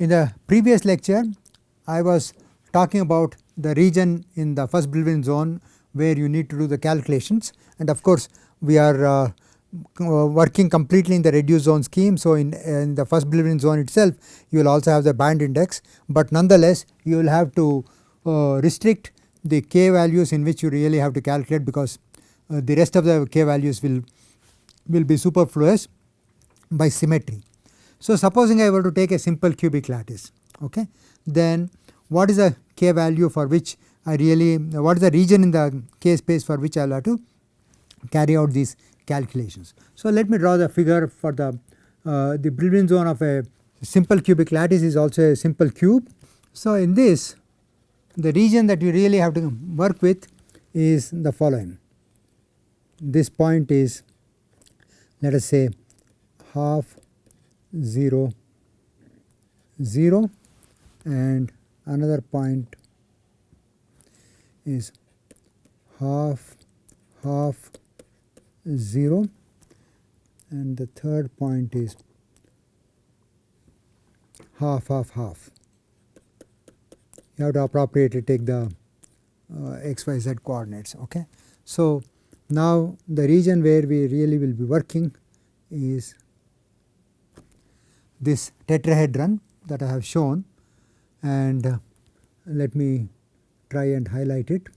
In the previous lecture, I was talking about the region in the first Brillouin zone where you need to do the calculations, and of course we are working completely in the reduced zone scheme. So, in the first Brillouin zone itself you will also have the band index, but nonetheless you will have to restrict the k values in which you really have to calculate, because the rest of the k values will be superfluous by symmetry. So, supposing I were to take a simple cubic lattice, okay, then what is the k value for which I really, what is the region in the k space for which I will have to carry out these calculations. So, let me draw the figure for the Brillouin zone of a simple cubic lattice is also a simple cube. So, in this, the region that you really have to work with is the following. This point is, let us say, half 0 0, and another point is half 0, and the third point is half. You have to appropriately take the x, y, z coordinates. Okay. So, now the region where we really will be working is this tetrahedron that I have shown, and let me try and highlight it.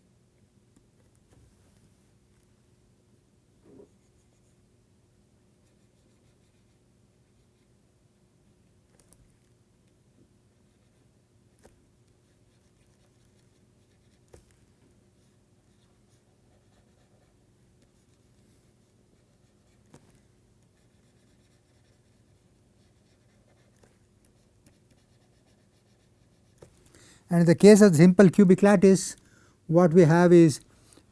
And in the case of the simple cubic lattice, what we have is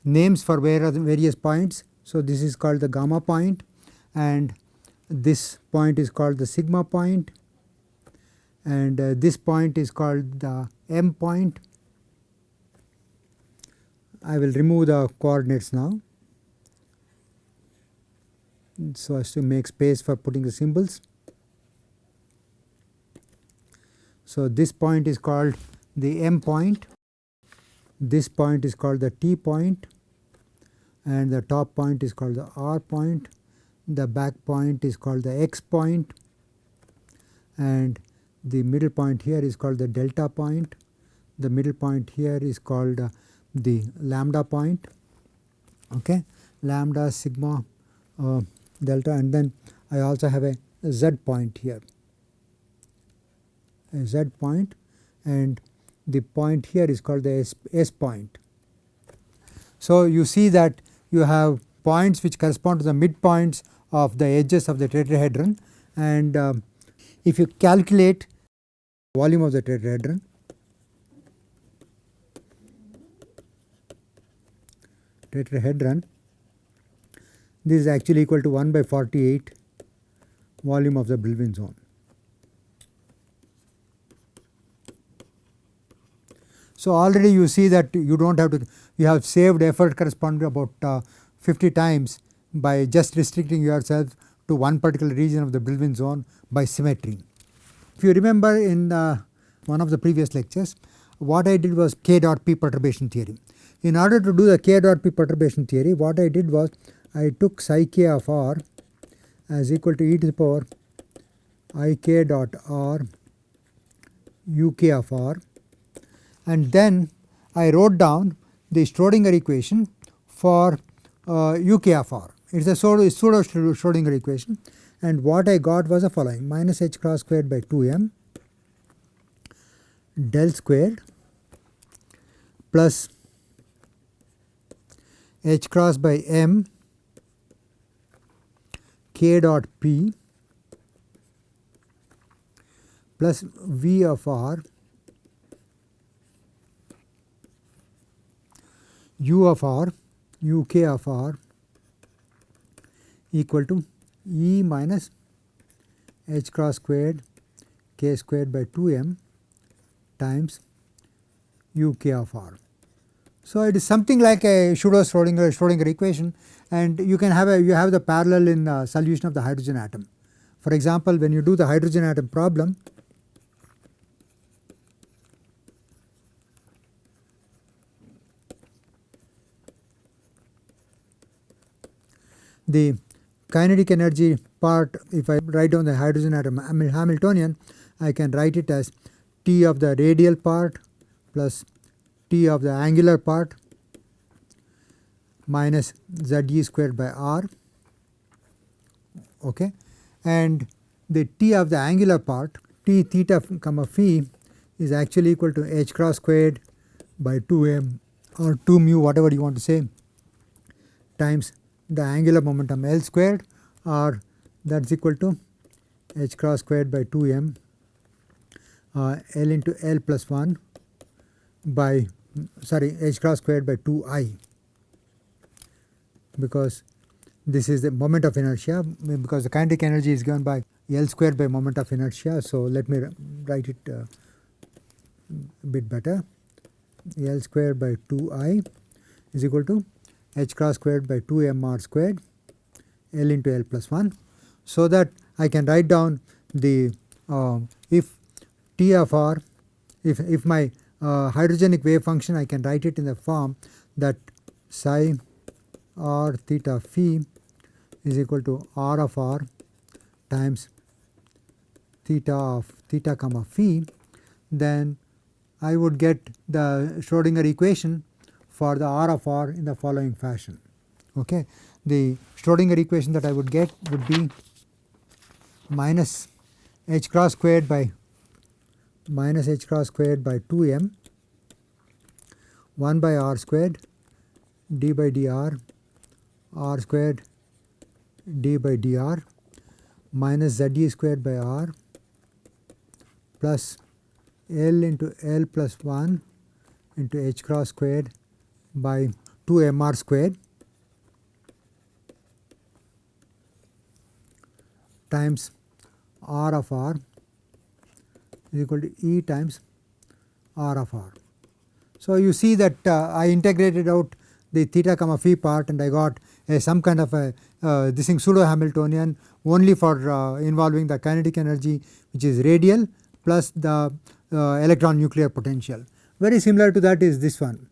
names for various points. So, this is called the gamma point, and this point is called the sigma point, and this point is called the m point. I will remove the coordinates now, so as to make space for putting the symbols. So, this point is called the m point, this point is called the t point, and the top point is called the r point, the back point is called the x point, and the middle point here is called the delta point, the middle point here is called the lambda point, okay, lambda, sigma, delta, and then I also have a z point here, a z point, and the point here is called the S point. So, you see that you have points which correspond to the midpoints of the edges of the tetrahedron, and if you calculate volume of the tetrahedron, this is actually equal to 1 by 48 volume of the Brillouin zone. So, already you see that you do not have to, you have saved effort corresponding to about 50 times by just restricting yourself to one particular region of the Brillouin zone by symmetry. If you remember in one of the previous lectures, what I did was k dot p perturbation theory. In order to do the k dot p perturbation theory, what I did was I took psi k of r as equal to e to the power I k dot r u k of r, and then I wrote down the Schrodinger equation for uk of r. It is a pseudo Schrodinger equation, and what I got was the following: minus h cross squared by 2m del squared plus h cross by m k dot p plus v of r u of r uk of r equal to e minus h cross squared k squared by 2m times uk of r. So, it is something like a pseudo Schrodinger equation, and you can have you have the parallel in solution of the hydrogen atom. For example, when you do the hydrogen atom problem, the kinetic energy part, if I write down the hydrogen atom Hamiltonian, I can write it as T of the radial part plus T of the angular part minus Ze squared by R, okay, and the T of the angular part, T theta comma phi, is actually equal to h cross squared by 2m or 2 mu, whatever you want to say, times the angular momentum L squared, or that is equal to h cross squared by 2m L into L plus 1 by h cross squared by 2I, because this is the moment of inertia, because the kinetic energy is given by L squared by moment of inertia. So, let me write it a bit better. L squared by 2I is equal to h cross squared by 2mr squared L into L plus 1. So, that I can write down the if T of R, if my hydrogenic wave function, I can write it in the form that psi r theta phi is equal to R of R times theta of theta comma phi, then I would get the Schrodinger equation for the R of R in the following fashion. Okay. The Schrodinger equation that I would get would be minus h cross squared by 2m 1 by r squared d by dr r squared d by dr minus Ze squared by r plus L into L plus 1 into h cross squared by 2mr squared times R of R is equal to E times R of R. So, you see that I integrated out the theta comma phi part, and I got some kind of a this thing pseudo Hamiltonian only for involving the kinetic energy, which is radial, plus the electron nuclear potential. Very similar to that is this one.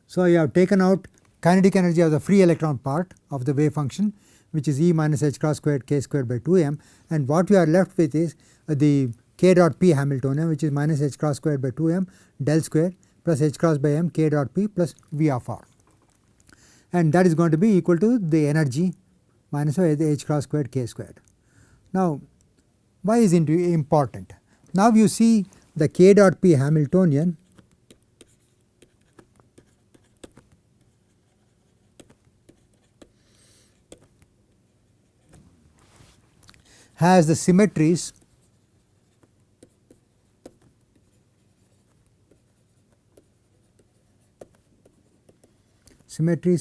So, you have taken out kinetic energy of the free electron part of the wave function, which is E minus h cross squared k squared by 2m, and what we are left with is the k dot p Hamiltonian, which is minus h cross squared by 2m del square plus h cross by m k dot p plus V of r, and that is going to be equal to the energy minus the h cross squared k squared. Now, why is it important? Now, you see the k dot p Hamiltonian has the symmetries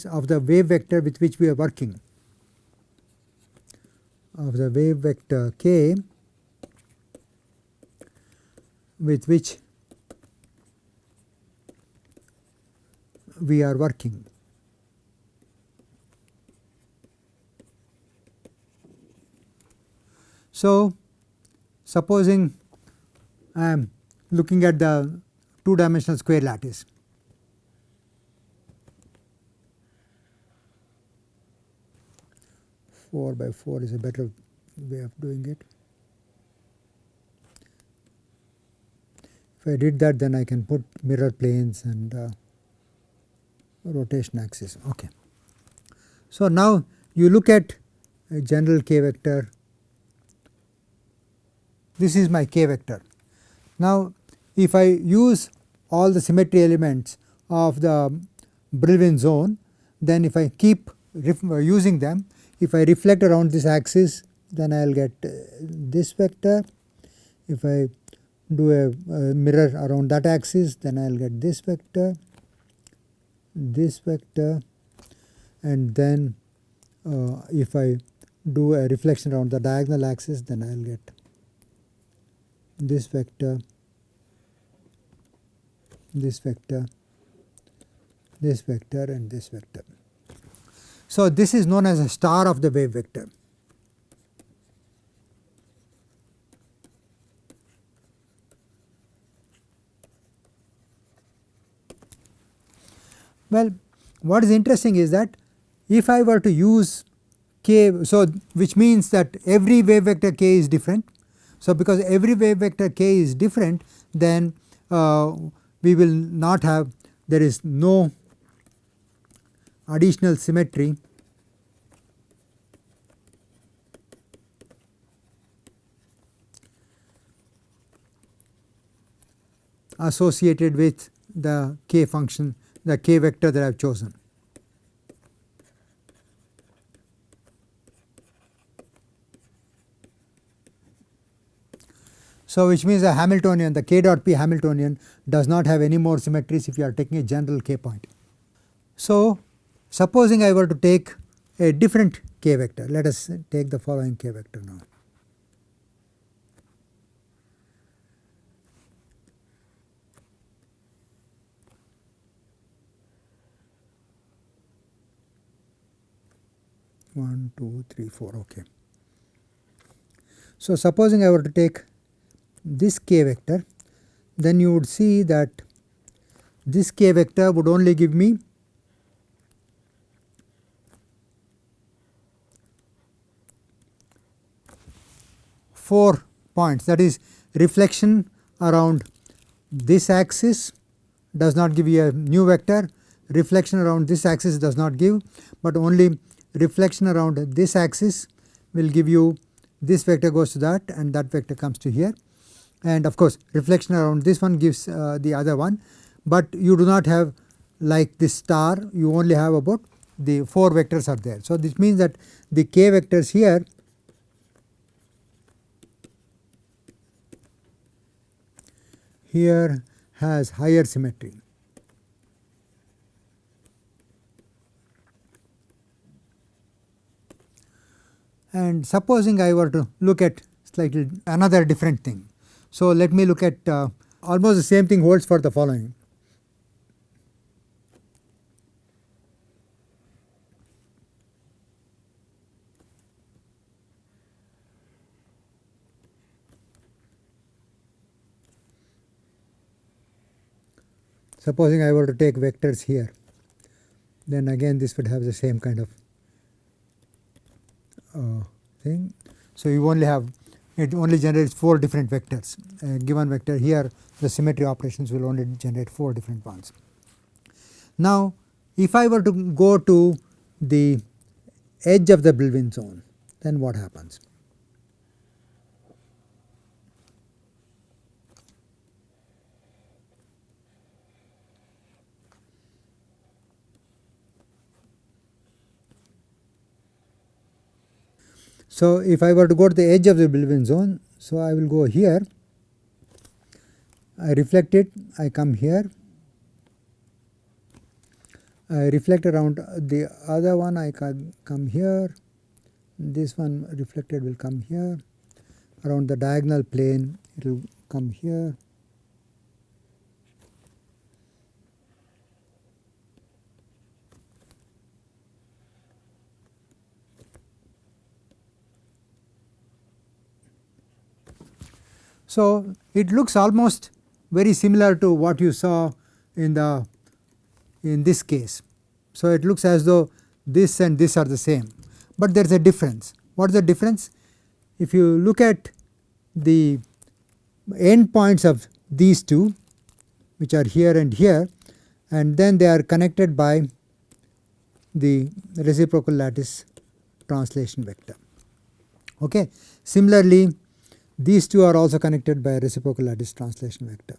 of the wave vector with which we are working, of the wave vector k with which we are working. So, supposing I am looking at the 2-dimensional square lattice. Four by 4 is a better way of doing it. If I did that, then I can put mirror planes and rotation axis. Okay. So, now you look at a general k vector. This is my k vector. Now, if I use all the symmetry elements of the Brillouin zone, then if I keep using them, if I reflect around this axis, then I will get this vector. If I do a mirror around that axis, then I will get this vector, and then if I do a reflection around the diagonal axis, then I will get this vector, this vector, this vector, and this vector. So, this is known as a star of the wave vector. Well, what is interesting is that if I were to use k, so which means that every wave vector k is different. So because every wave vector k is different, then we will not have, there is no additional symmetry associated with the k function, the k vector that I have chosen. So which means the Hamiltonian, the k dot p Hamiltonian does not have any more symmetries if you are taking a general k point. So supposing I were to take a different k vector, let us take the following k vector now. One, two, three, four, okay. So supposing I were to take this k vector, then you would see that this k vector would only give me four points, that is reflection around this axis does not give you a new vector, reflection around this axis does not give, but only reflection around this axis will give you, this vector goes to that and that vector comes to here, and of course reflection around this one gives the other one, but you do not have like this star, you only have about the 4 vectors are there. So this means that the k vectors here has higher symmetry. And supposing I were to look at slightly another different thing. So let me look at almost the same thing holds for the following. Supposing I were to take vectors here, then again this would have the same kind of thing. So you only have, it only generates 4 different vectors. A given vector here, the symmetry operations will only generate 4 different ones. Now if I were to go to the edge of the Brillouin zone, then what happens? So if I were to go to the edge of the Brillouin zone, so I will go here, I reflect it, I come here, I reflect around the other one, I can come here, this one reflected will come here, around the diagonal plane it will come here. So it looks almost very similar to what you saw in this case. So it looks as though this and this are the same, but there is a difference. What is the difference? If you look at the end points of these two, which are here and here, and then they are connected by the reciprocal lattice translation vector. Okay. Similarly, these two are also connected by a reciprocal lattice translation vector.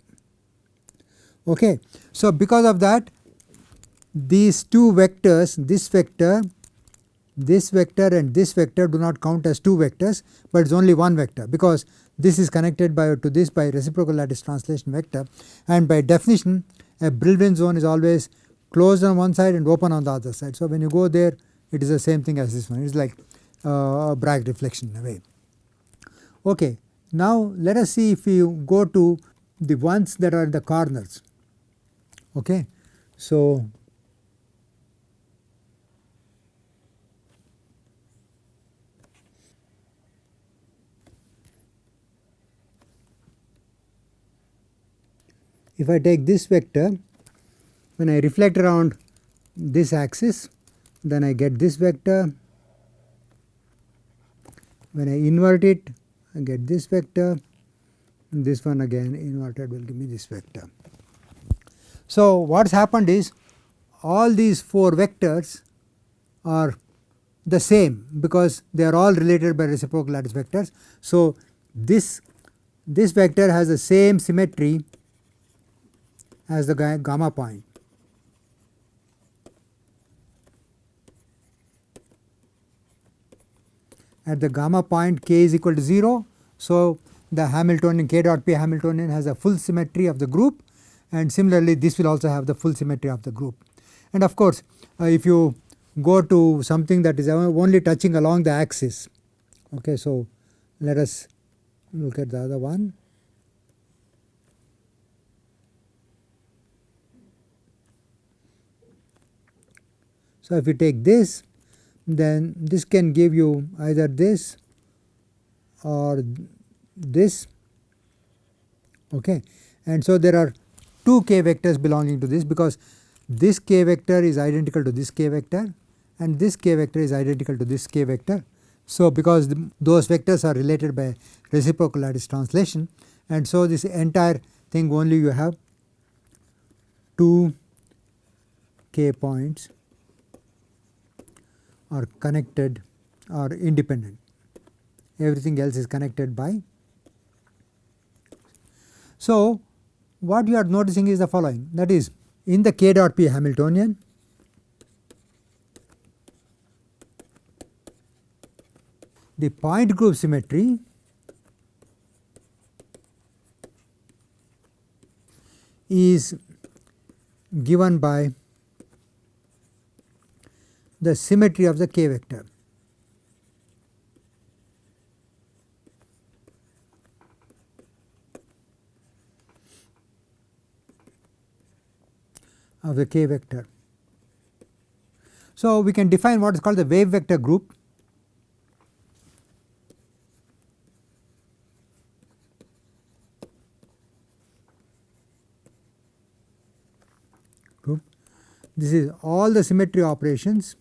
Okay. So because of that, these two vectors, this vector and this vector do not count as 2 vectors, but it is only one vector, because this is connected to this by reciprocal lattice translation vector, and by definition a Brillouin zone is always closed on one side and open on the other side. So when you go there, it is the same thing as this one, it is like a Bragg reflection in a way. Okay. Now let us see if you go to the ones that are in the corners. Okay. So if I take this vector, when I reflect around this axis, then I get this vector, When I invert it, I get this vector, this one again inverted will give me this vector. So, what has happened is all these 4 vectors are the same because they are all related by reciprocal lattice vectors. So, this vector has the same symmetry as the gamma point. At the gamma point k is equal to 0. So, the Hamiltonian k dot p Hamiltonian has a full symmetry of the group, and similarly this will also have the full symmetry of the group. And of course, if you go to something that is only touching along the axis, okay, so let us look at the other one. So, if you take this, then this can give you either this or this, okay. And so, there are 2 k vectors belonging to this, because this k vector is identical to this k vector and this k vector is identical to this k vector. So, because those vectors are related by reciprocal lattice translation, and so this entire thing only you have 2 k points are connected or independent, everything else is connected by. So, what you are noticing is the following, that is, in the k dot p Hamiltonian, the point group symmetry is given by the symmetry of the k vector. Of the k vector. So, we can define what is called the wave vector group. This is all the symmetry operations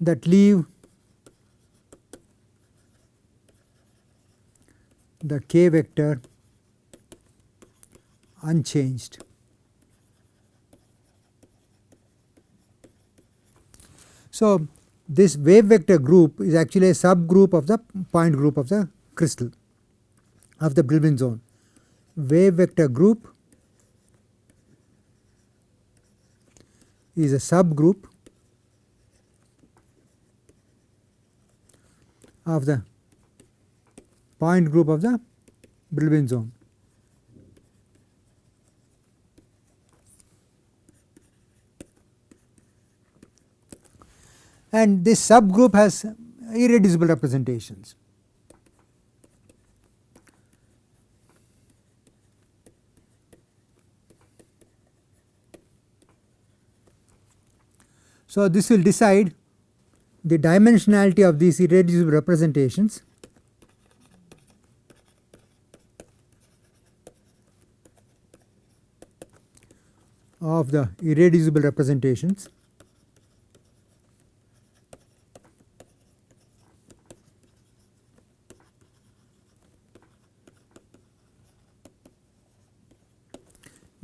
that leave the k vector unchanged. So, this wave vector group is actually a subgroup of the point group of the crystal of the Brillouin zone. Wave vector group is a subgroup of the point group of the Brillouin zone. And this subgroup has irreducible representations. So, this will decide the dimensionality of these irreducible representations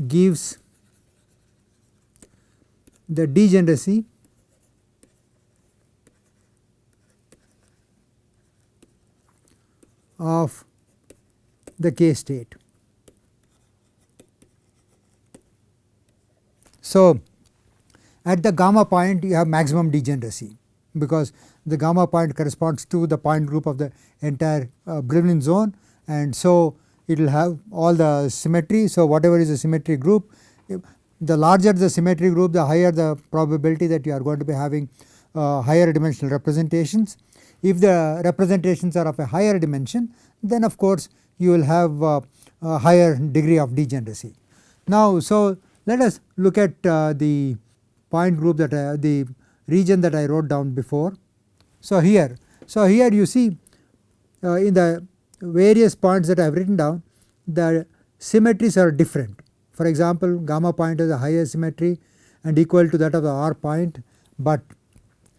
gives the degeneracy of the k state. So, at the gamma point you have maximum degeneracy, because the gamma point corresponds to the point group of the entire Brillouin zone, and so it will have all the symmetry. So, whatever is the symmetry group, the larger the symmetry group, the higher the probability that you are going to be having higher dimensional representations. If the representations are of a higher dimension, then of course you will have a higher degree of degeneracy. Now, so let us look at the point group that the region that I wrote down before. So, here you see in the various points that I have written down, the symmetries are different. For example, gamma point has a higher symmetry and equal to that of the R point, but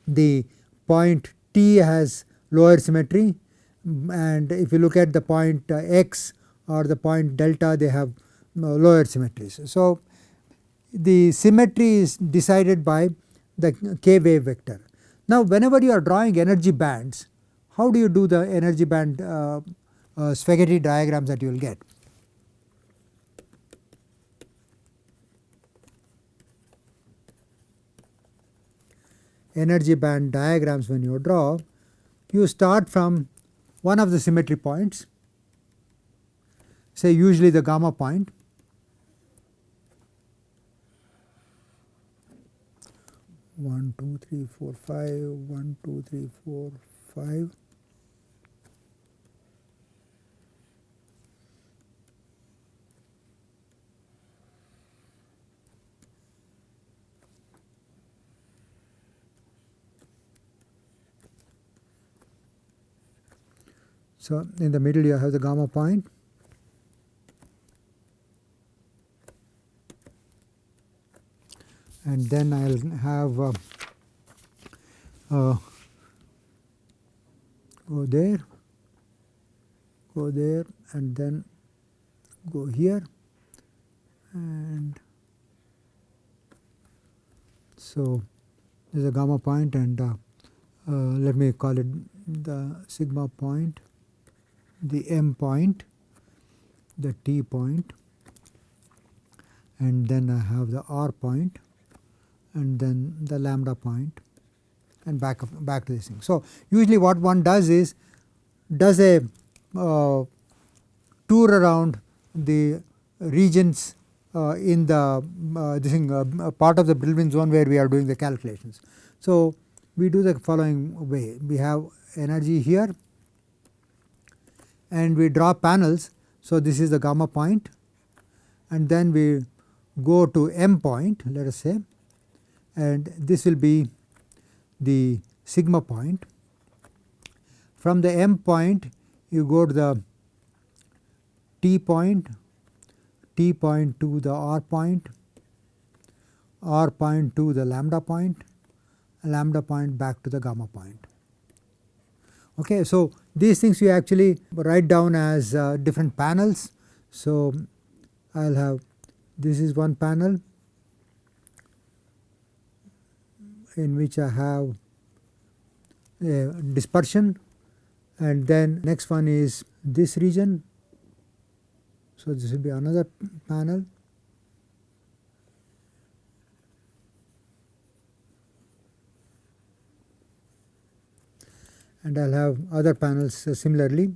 the point T has lower symmetry, and if you look at the point X or the point delta, they have lower symmetries. So the symmetry is decided by the k wave vector. Now whenever you are drawing energy bands, how do you do the energy band spaghetti diagrams that you will get? Energy band diagrams, when you draw, you start from one of the symmetry points, say usually the gamma point, one, 2, 3, 4, 5, 1, 2, 3, 4, 5. So in the middle you have the gamma point, and then I will have go there and then go here, and so there is a gamma point, and let me call it the sigma point, the M point, the T point, and then I have the R point, and then the lambda point, and back to this thing. So usually what one does is does a tour around the regions in the this thing part of the Brillouin zone where we are doing the calculations. So we do the following way: we have energy here, and we draw panels. So this is the gamma point, and then we go to M point, let us say, and this will be the sigma point. From the M point you go to the T point to the R point to the lambda point back to the gamma point. Okay, so these things you actually write down as different panels. So I will have, this is one panel in which I have a dispersion, and then next one is this region. So this will be another panel, and I will have other panels similarly.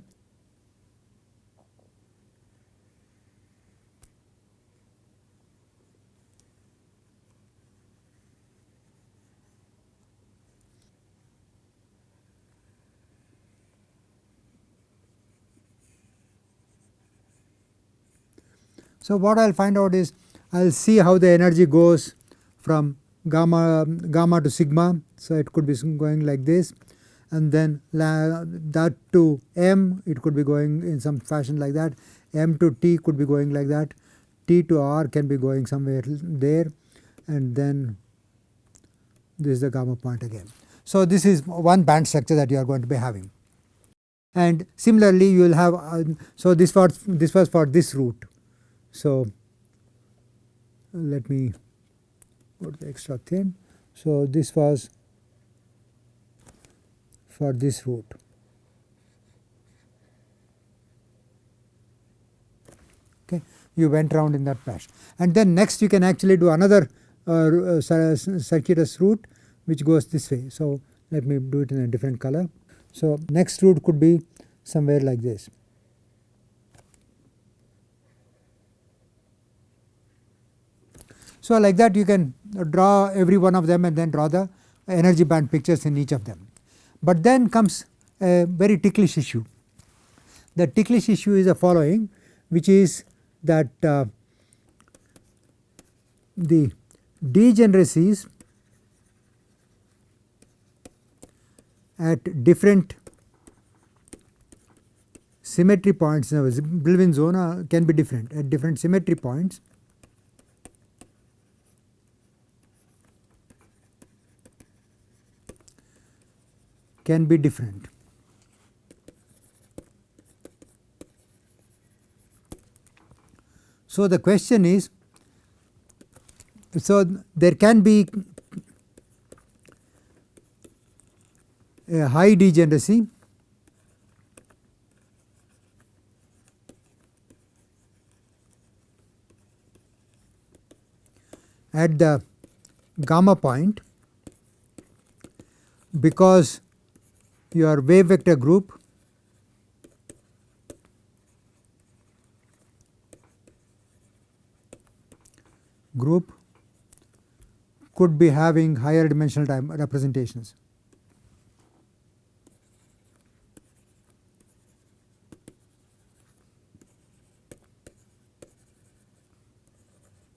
So what I will find out is I will see how the energy goes from gamma to sigma. So it could be going like this, and then that to M it could be going in some fashion like that, M to T could be going like that, T to R can be going somewhere there, and then this is the gamma point again. So this is one band structure that you are going to be having, and similarly you will have so this was for this route. So let me put the extra thin. So this was for this route. Okay, you went around in that fashion, and then next you can actually do another circuitous route which goes this way. So let me do it in a different color. So next route could be somewhere like this. So like that you can draw every one of them and then draw the energy band pictures in each of them. But then comes a very ticklish issue. The ticklish issue is the following, which is that the degeneracies at different symmetry points in the Brillouin zone can be different at different symmetry points. Can be different. So the question is, so there can be a high degeneracy at the gamma point because your wave vector group could be having higher dimensional time representations.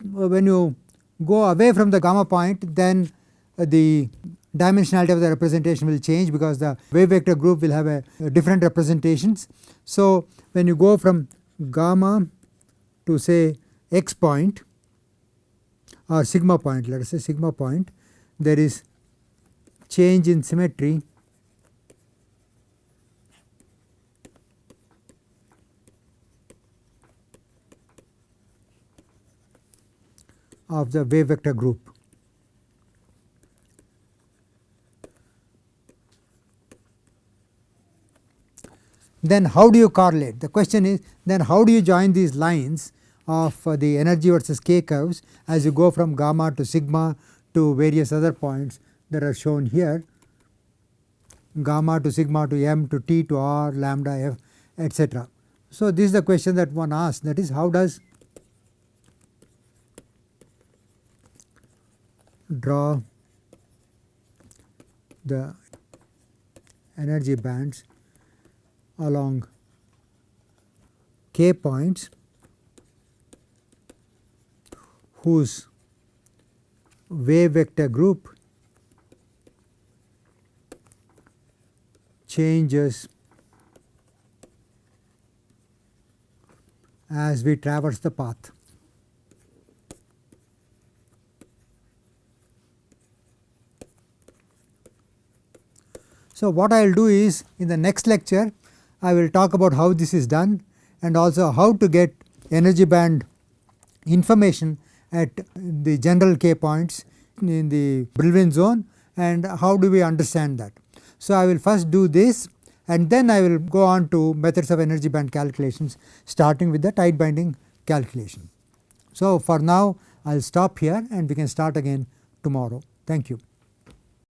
When you go away from the gamma point, then the dimensionality of the representation will change because the wave vector group will have a different representations. So when you go from gamma to say x point or sigma point, let us say sigma point, there is change in symmetry of the wave vector group. Then how do you correlate? The question is, then how do you join these lines of the energy versus k curves as you go from gamma to sigma to various other points that are shown here, gamma to sigma to m to t to r lambda f, etc. So this is the question that one asks, that is, how does draw the energy bands along k points whose wave vector group changes as we traverse the path. So what I will do is, in the next lecture I will talk about how this is done and also how to get energy band information at the general k points in the Brillouin zone and how do we understand that. So I will first do this and then I will go on to methods of energy band calculations, starting with the tight binding calculation. So for now I will stop here and we can start again tomorrow. Thank you.